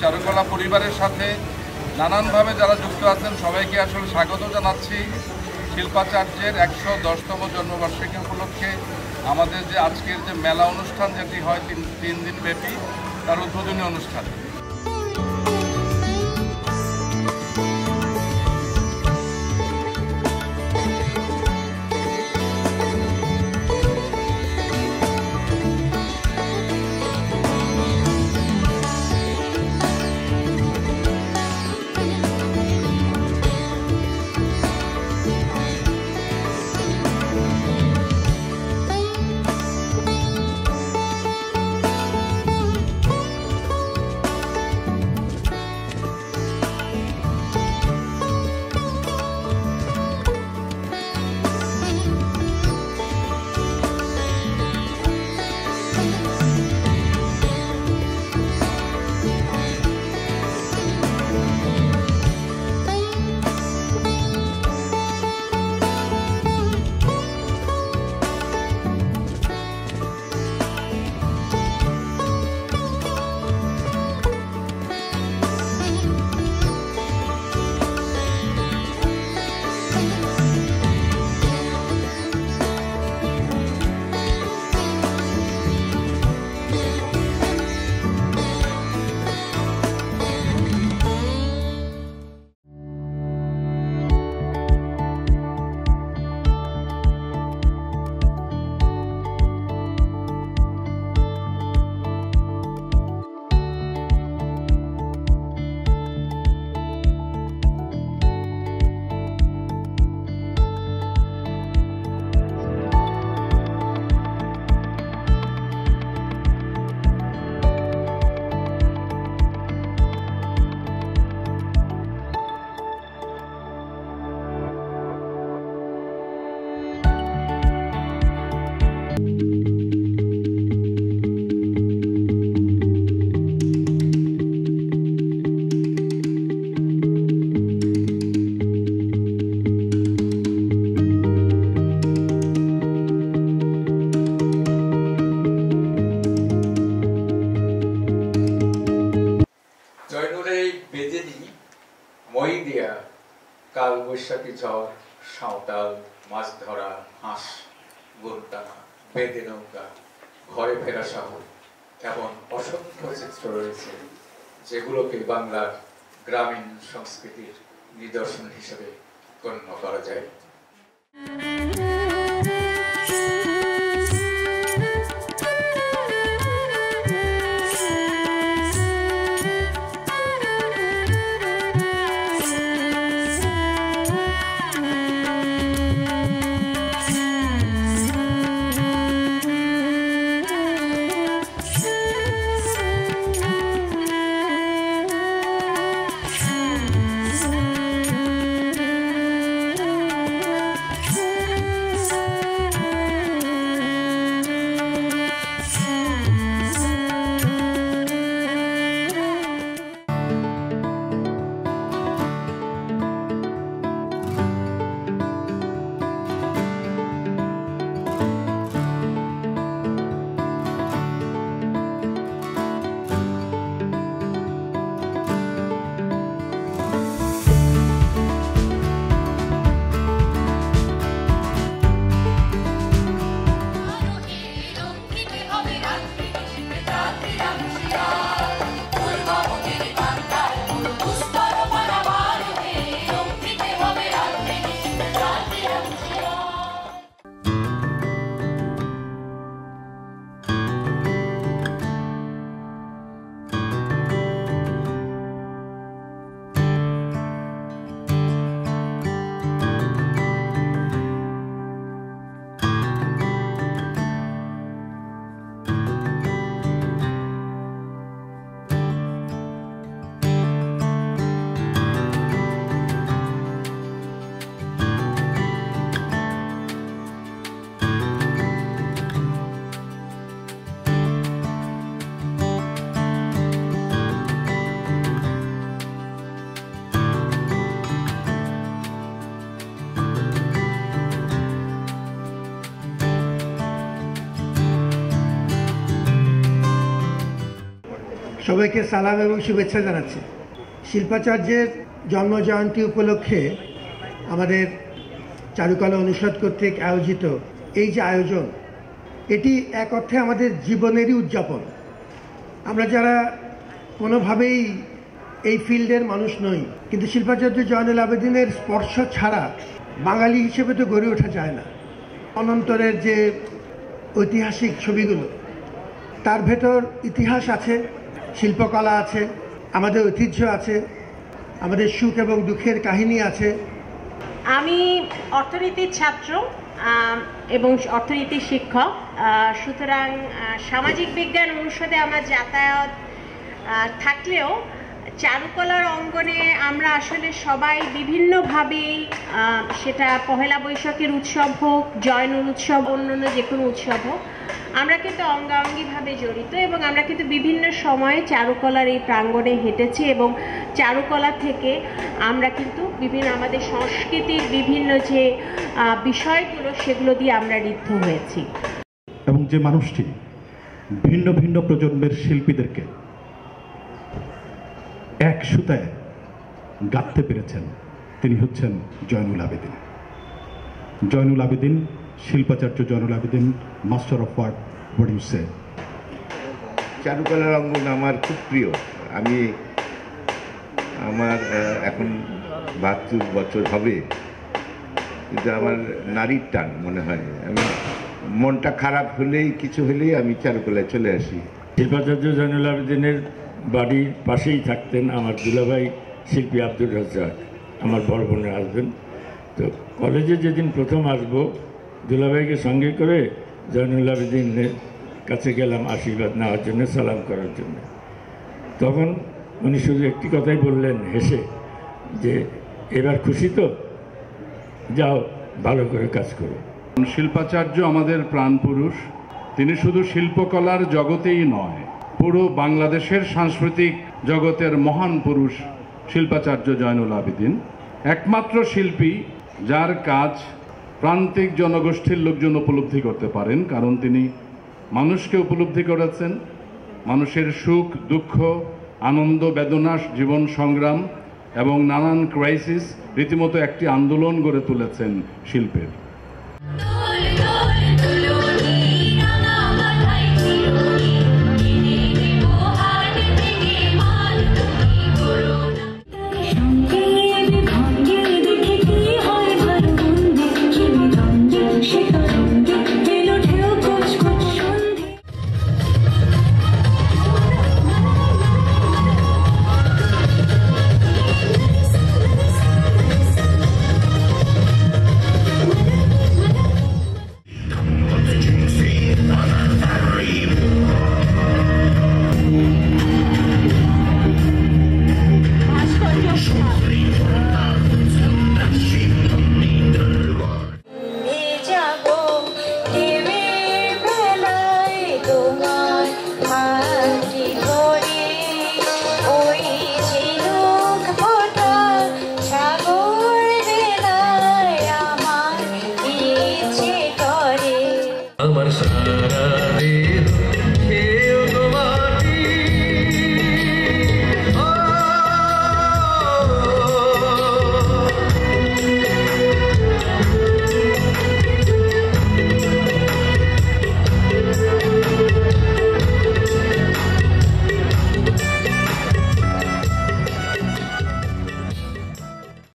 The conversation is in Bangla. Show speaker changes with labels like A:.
A: চারুকলা পরিবারের সাথে নানানভাবে যারা যুক্ত আছেন সবাইকে আসলে স্বাগত জানাচ্ছি। শিল্পাচার্যের ১১০তম জন্মবার্ষিকী উপলক্ষে আমাদের যে আজকের যে মেলা অনুষ্ঠান যেটি হয় তিন দিন ব্যাপী, তার উদ্বোধনী অনুষ্ঠান।
B: মই দিয়া কাল বৈশাখী ঝড়, সাঁওতাল, মাছ ধরা, হাঁস, গরু টানা, বেঁধে নৌকা, ঘরে ফেরা শহর, এমন অসংখ্য চিত্র রয়েছে যেগুলোকে বাংলার গ্রামীণ সংস্কৃতির নিদর্শন হিসেবে গণ্য করা যায়।
C: সবাইকে সালাম এবং শুভেচ্ছা জানাচ্ছি। শিল্পাচার্যের জন্মজয়ন্তী উপলক্ষে আমাদের চারুকলা অনুষদ কর্তৃক আয়োজিত এই যে আয়োজন, এটি এক অর্থে আমাদের জীবনেরই উদযাপন। আমরা যারা কোনোভাবেই এই ফিল্ডের মানুষ নই, কিন্তু শিল্পাচার্য জয়নুল আবেদিনের স্পর্শ ছাড়া বাঙালি হিসেবে তো গড়ে ওঠা যায় না। অনন্তরের যে ঐতিহাসিক ছবিগুলো, তার ভেতর ইতিহাস আছে, শিল্পকলা আছে, আমাদের ঐতিহ্য আছে, আমাদের সুখ এবং দুঃখের কাহিনী আছে।
D: আমি অর্থনীতির ছাত্র এবং অর্থনীতির শিক্ষক, সুতরাং সামাজিক বিজ্ঞান অনুষদে আমার যাতায়াত থাকলেও চারুকলার অঙ্গনে আমরা আসলে সবাই বিভিন্নভাবেই, সেটা পহেলা বৈশাখের উৎসব হোক, জয়নুল উৎসব, অন্যান্য যে কোনো উৎসব হোক, আমরা কিন্তু অঙ্গাঙ্গিভাবে জড়িত এবং আমরা কিন্তু বিভিন্ন সময়ে চারুকলার এই প্রাঙ্গণে হেঁটেছি এবং চারুকলা থেকে আমরা কিন্তু বিভিন্ন আমাদের সংস্কৃতির বিভিন্ন যে বিষয়গুলো, সেগুলো দিয়ে আমরা ঋদ্ধ হয়েছি।
E: এবং যে মানুষটি ভিন্ন ভিন্ন প্রজন্মের শিল্পীদেরকে এক সুতায় গাঁথতে পেরেছেন, তিনি হচ্ছেন জয়নুল আবেদিন। জয়নুল আবেদিন, শিল্পাচার্য Zainul Abedin, master of art. What you say?
F: চারুকলার অঙ্গন আমার খুব প্রিয়। আমার এখন 72 বছর হবে, কিন্তু আমার নারীর টান মনে হয়। আমি মনটা খারাপ হলেই, কিছু হলেই আমি চারুকলায় চলে আসি।
G: শিল্পাচার্য জয়নুল আবেদিনের বাড়ির পাশেই থাকতেন আমার দুলাভাই শিল্পী আব্দুর রাজ্জাক, আমার বড় বোনের হাজবেন্ড। তো কলেজে যেদিন প্রথম আসবো, দুলাভাইকে সঙ্গে করে জয়নুল আবেদিনের কাছে গেলাম আশীর্বাদ নেওয়ার জন্য, সালাম করার জন্য। তখন উনি শুধু একটি কথাই বললেন হেসে, যে এবার খুশি তো, যাও ভালো করে কাজ করো।
A: শিল্পাচার্য আমাদের প্রাণপুরুষ। তিনি শুধু শিল্পকলার জগতেই নয়, পুরো বাংলাদেশের সাংস্কৃতিক জগতের মহান পুরুষ শিল্পাচার্য জয়নুল আবেদিন। একমাত্র শিল্পী যার কাজ প্রান্তিক জনগোষ্ঠীর লোকজন উপলব্ধি করতে পারেন, কারণ তিনি মানুষকে উপলব্ধি করেছেন, মানুষের সুখ দুঃখ, আনন্দ বেদনা, জীবন সংগ্রাম এবং নানান ক্রাইসিস রীতিমতো একটি আন্দোলন গড়ে তুলেছেন শিল্পের।
H: আমার সারা